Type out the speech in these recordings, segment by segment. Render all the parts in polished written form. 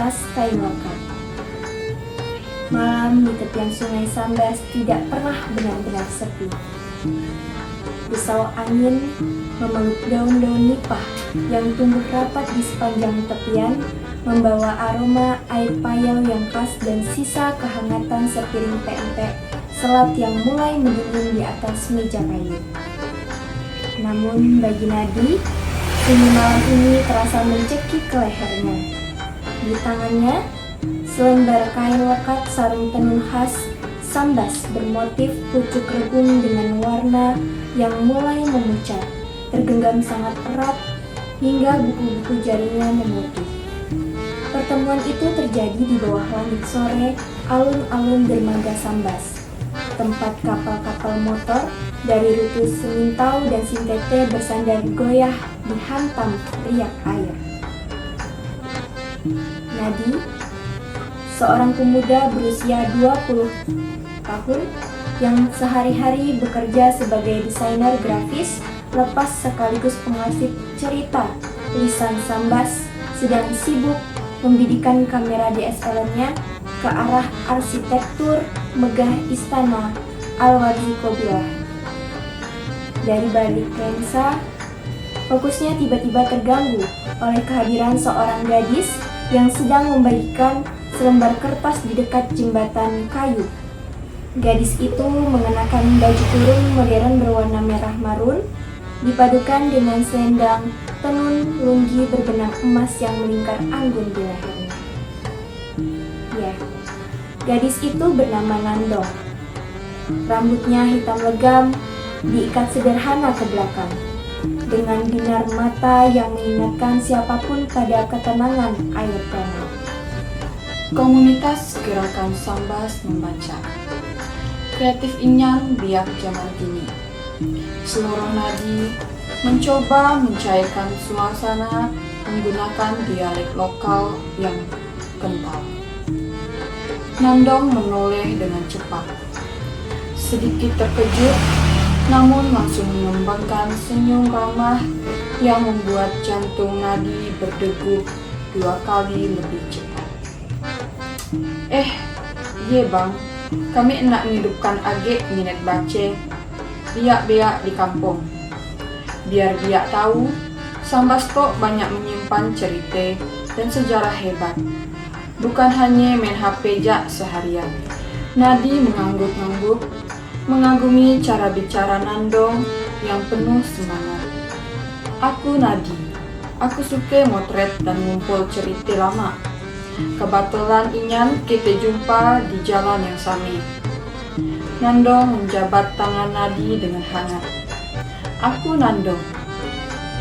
khas kain lekat. Malam di tepian sungai Sambas tidak pernah benar-benar sepi. Desau angin memeluk daun-daun nipah yang tumbuh rapat di sepanjang tepian, membawa aroma air payau yang khas dan sisa kehangatan sepiring pempek selat yang mulai mendingin di atas meja kayu. Namun bagi Nadi, sunyi malam ini terasa mencekik ke lehernya. Di tangannya, selembar kain lekat sarung tenun khas Sambas bermotif pucuk rebung dengan warna yang mulai memucat, tergenggam sangat erat hingga buku-buku jarinya memutih. Pertemuan itu terjadi di bawah langit sore alun-alun dermaga Sambas, tempat kapal-kapal motor dari rute Semintau dan Sintete bersandar goyah dihantam riak air. Nadi, seorang pemuda berusia 20 tahun yang sehari-hari bekerja sebagai desainer grafis lepas sekaligus pengasih cerita tulisan Sambas, sedang sibuk membidikan kamera DSLR-nya ke arah arsitektur megah istana Al-Wadzi Kobilah. Dari balik lensa, fokusnya tiba-tiba terganggu oleh kehadiran seorang gadis yang sedang membagikan selembar kertas di dekat jembatan kayu. Gadis itu mengenakan baju kurung modern berwarna merah marun, dipadukan dengan selendang tenun lunggi berbenang emas yang melingkar anggun di lehernya. Ya, gadis itu bernama Nandong. Rambutnya hitam legam, diikat sederhana ke belakang, dengan binar mata yang mengingatkan siapapun pada ketenangan air danau. Komunitas Gerakan Sambas Membaca, kreatif Inyan biak zaman kini. Seluruh nadi mencoba mencairkan suasana menggunakan dialek lokal yang kental. Nandong menoleh dengan cepat, sedikit terkejut, namun langsung mengembangkan senyum ramah yang membuat jantung Nadi berdegup 2 kali lebih cepat. Iya bang, kami enak ngidupkan age minat baca, biak-biak di kampung. Biar biak tahu, Sambas kok banyak menyimpan cerita dan sejarah hebat. Bukan hanya main HP jak seharian. Nadi mengangguk-angguk, mengagumi cara bicara Nandong yang penuh semangat. Aku Nadi, aku suka motret dan ngumpul cerita lama. Kebetulan Inyan kita jumpa di jalan yang sami. Nandong menjabat tangan Nadi dengan hangat. Aku Nandong.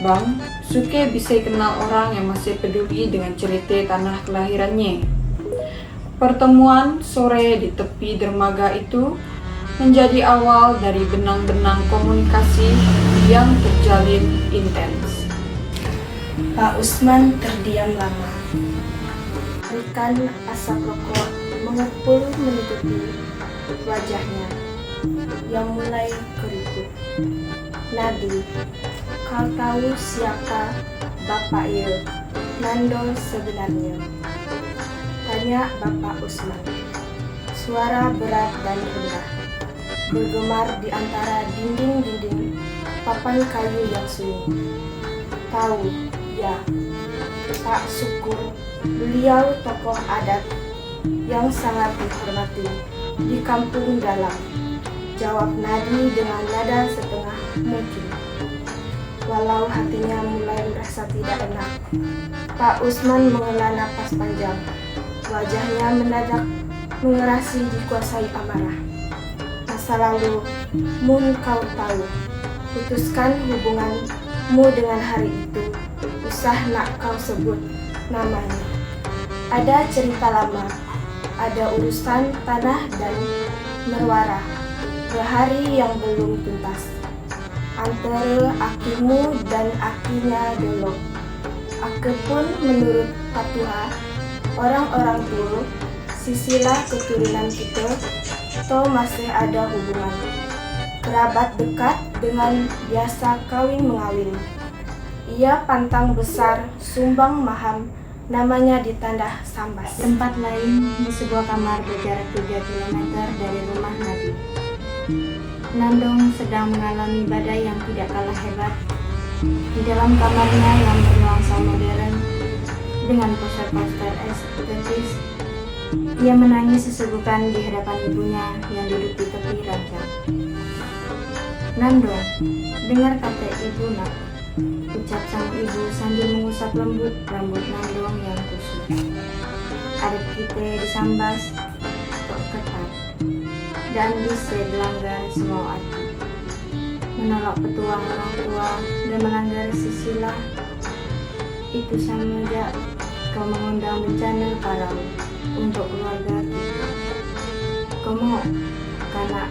Bang, suka bisa kenal orang yang masih peduli dengan cerita tanah kelahirannya. Pertemuan sore di tepi dermaga itu menjadi awal dari benang-benang komunikasi yang terjalin intens. Pak Usman terdiam lama. Berikan asap rokok mengepul menutupi wajahnya yang mulai keriput. Nadi, kau tahu siapa Bapak Il Nandong sebenarnya? Tanya Bapak Usman. Suara berat dan rendah bergemar di antara dinding-dinding papan kayu yang sunyi. Tahu, ya, Pak Syukur, beliau tokoh adat yang sangat dihormati di kampung dalam. Jawab Nadi dengan nada setengah mungkin. Walau hatinya mulai merasa tidak enak, Pak Usman menghela napas panjang. Wajahnya mendadak mengerasi dikuasai amarah. Masa lalu, mun kau tahu, putuskan hubunganmu dengan hari itu. Usah nak kau sebut namanya. Ada cerita lama, ada urusan tanah dan merwara, bahari yang belum tuntas antara akimu dan akinya Delok. Aku pun menurut patuha orang-orang tua, sisilah keturunan kita, toh masih ada hubungan kerabat dekat dengan biasa kawin mengawin. Ia pantang besar sumbang maham Namanya di Tandah Sambas. Tempat lain di sebuah kamar berjarak 3 km dari rumah Nadi. Nandong sedang mengalami badai yang tidak kalah hebat. Di dalam kamarnya yang bernuansa modern dengan poster-poster estetis, ia menangis sesegukan di hadapan ibunya yang duduk di tepi ranjang. "Nandong, dengar kata ibu nak," ucap sang ibu sambil mengusap lembut rambut Nandong yang kusut. "Adat kita disambas tok ketat dan bisa dilanggar semua hati. Menolak petuang orang tua dan melanggar sisilah itu sama aja kau mengundang bencana parau untuk keluarga kita. Kamu karena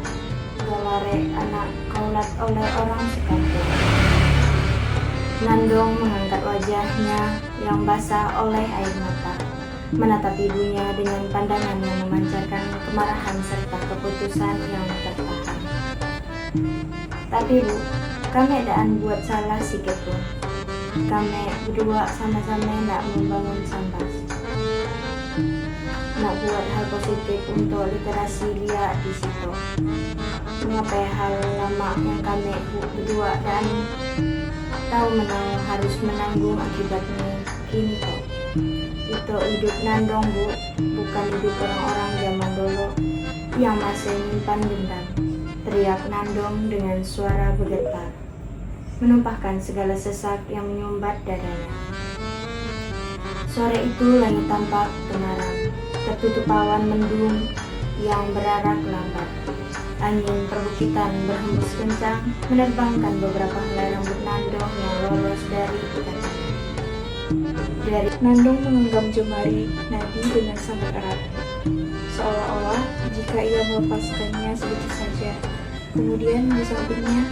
galare anak kaulat oleh orang sekampung." Nandong mengangkat wajahnya yang basah oleh air mata, menatap ibunya dengan pandangan yang memancarkan kemarahan serta keputusan yang tertahan. "Tapi Bu, kami daan buat salah sikit pun. Kami berdua sama-sama nak membangun Sambas. Nak buat hal positif untuk literasi dia di situ. Mengapa hal lama yang kami berdua dan tahu harus menanggung akibatnya kini kok. Itu hidup Nandong Bu, bukan hidup orang-orang zaman dulu yang masih menyimpan dendam," teriak Nandong dengan suara bergetar, menumpahkan segala sesak yang menyumbat dadanya. Sore itu langit tampak temaram, tertutup awan mendung yang berarak lambat. Angin perbukitan berhembus kencang, menerbangkan beberapa helai rambut Nandong yang lolos dari ikatan. Nandong menggenggam jemari Nadi dengan sangat erat, seolah-olah jika ia melepaskannya sedikit saja, kemudian di sampingnya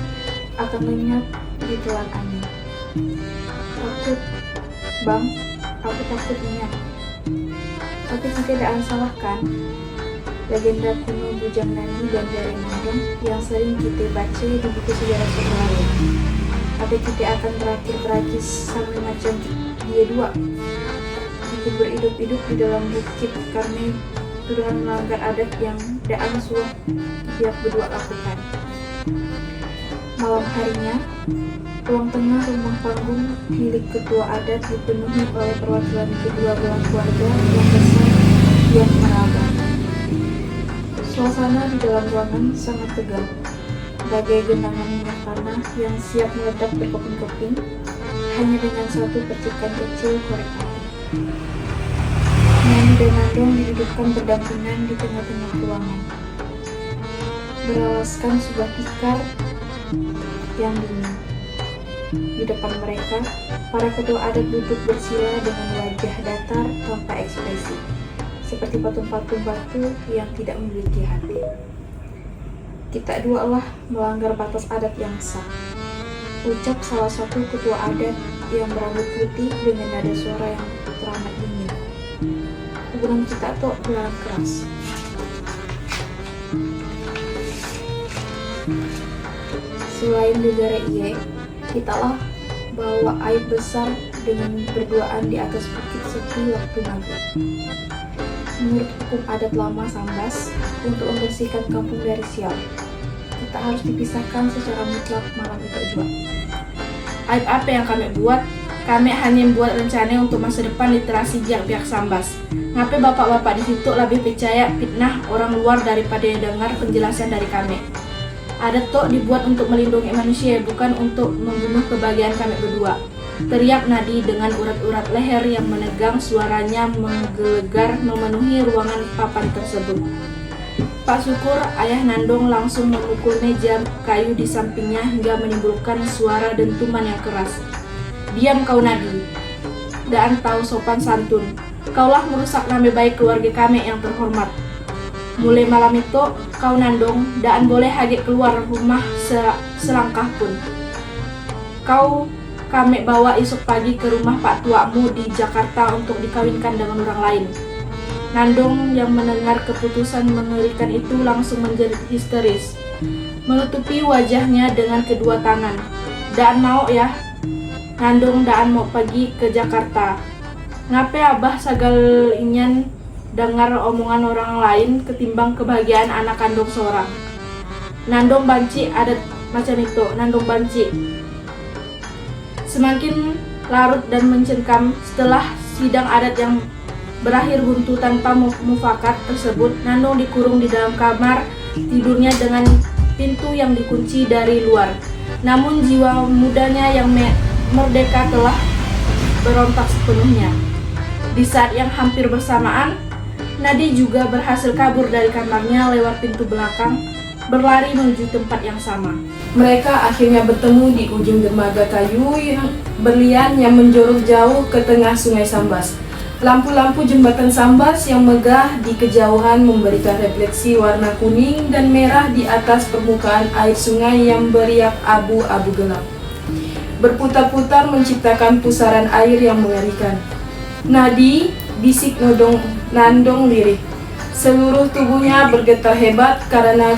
akan lenyap ditelan angin. "Takut, Bang, aku takut ingat. Tapi jika tidak salahkan, legenda kuno Bujang Nani dan Jari Nandong yang sering kita baca di buku sejarah sekolah. Apa kita akan berakhir tragis sama macam dia dua, dikubur hidup-hidup di dalam bukit karena tuduhan melanggar adat yang daan suah dia berdua lakukan." Malam harinya, ruang tengah rumah panggung milik ketua adat dipenuhi oleh perwakilan kedua belah keluarga yang besar yang meraba. Suasana di dalam ruangan sangat tegang, bagai genangan minyak tanah yang siap meledak berkeping-keping hanya dengan satu percikan kecil korek api. Nani dan Nandong didudukkan berdampingan di tengah-tengah ruangan, beralaskan sebuah tikar yang dingin. Di depan mereka, para ketua adat duduk bersila dengan wajah datar tanpa ekspresi, seperti patung-patung batu yang tidak memiliki hati. "Kita dua lah melanggar batas adat yang sah," ucap salah satu ketua adat yang berambut putih dengan nada suara yang teramat dingin. "Hubungan kita tuh dilarang keras. Selain negara iye, kita lah bawa aib besar dengan berduaan di atas bukit sepi waktu maghrib. Menurut hukum adat lama Sambas, untuk membersihkan kampung dari sial, kita harus dipisahkan secara mutlak malam itu juga." "Aib apa yang kami buat? Kami hanya membuat rencana untuk masa depan literasi pihak Sambas. Ngapain bapak-bapak di situ lebih percaya fitnah orang luar daripada dengar penjelasan dari kami? Adat tuh dibuat untuk melindungi manusia, bukan untuk membunuh kebahagiaan kami berdua," teriak Nadi dengan urat-urat leher yang menegang, suaranya menggelegar memenuhi ruangan papan tersebut. Pak Syukur, ayah Nandong langsung memukul meja kayu di sampingnya hingga menimbulkan suara dentuman yang keras. "Diam kau Nadi, daan tahu sopan santun. Kaulah merusak nama baik keluarga kami yang terhormat. Mulai malam itu, kau Nandong daan boleh hagi keluar rumah selangkah pun. Kami bawa esok pagi ke rumah Pak Tuamu di Jakarta untuk dikawinkan dengan orang lain." Nandong yang mendengar keputusan mengerikan itu langsung menjerit histeris, menutupi wajahnya dengan kedua tangan. "Daan mau ya? Nandong daan mau pergi ke Jakarta. Ngape abah sagal inyan dengar omongan orang lain ketimbang kebahagiaan anak kandung seorang. Nandong banci adat macam itu, nandong banci. Semakin larut dan mencengkam setelah sidang adat yang berakhir buntu tanpa mufakat tersebut, Nandong dikurung di dalam kamar tidurnya dengan pintu yang dikunci dari luar. Namun jiwa mudanya yang merdeka telah berontak sepenuhnya. Di saat yang hampir bersamaan, Nadi juga berhasil kabur dari kamarnya lewat pintu belakang, berlari menuju tempat yang sama. Mereka akhirnya bertemu di ujung dermaga kayu yang berlian yang menjorok jauh ke tengah sungai Sambas. Lampu-lampu jembatan Sambas yang megah di kejauhan memberikan refleksi warna kuning dan merah di atas permukaan air sungai yang beriak abu-abu gelap. Berputar-putar menciptakan pusaran air yang mengerikan. Nadi, bisik Nandong lirih. Seluruh tubuhnya bergetar hebat karena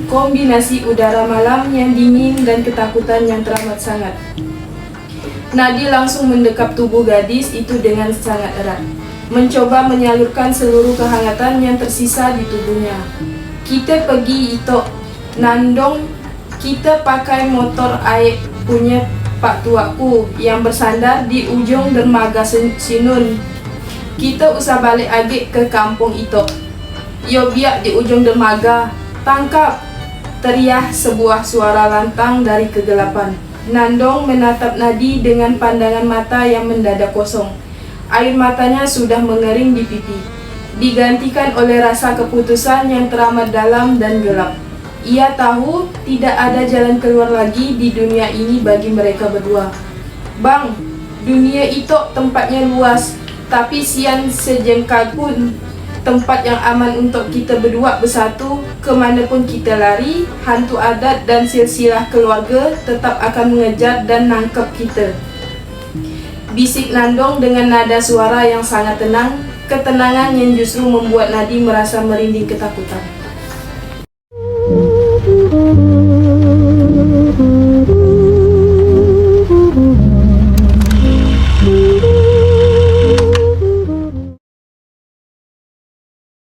kombinasi udara malam yang dingin dan ketakutan yang teramat sangat. Nadi langsung mendekap tubuh gadis itu dengan sangat erat, mencoba menyalurkan seluruh kehangatan yang tersisa di tubuhnya. Kita pergi itu, Nandong, kita pakai motor air punya Pak Tuaku yang bersandar di ujung dermaga Sinun. Kita usah balik lagi ke kampung itu. Yo biak di ujung dermaga, tangkap! Teriak sebuah suara lantang dari kegelapan. Nandong menatap Nadi dengan pandangan mata yang mendadak kosong. Air matanya sudah mengering di pipi, digantikan oleh rasa keputusan yang teramat dalam dan gelap. Ia tahu tidak ada jalan keluar lagi di dunia ini bagi mereka berdua. Bang, dunia itu tempatnya luas, tapi sian sejengkal pun tempat yang aman untuk kita berdua bersatu. Kemanapun kita lari, hantu adat dan silsilah keluarga tetap akan mengejar dan nangkap kita. Bisik Nandong dengan nada suara yang sangat tenang, ketenangan yang justru membuat Nadi merasa merinding ketakutan.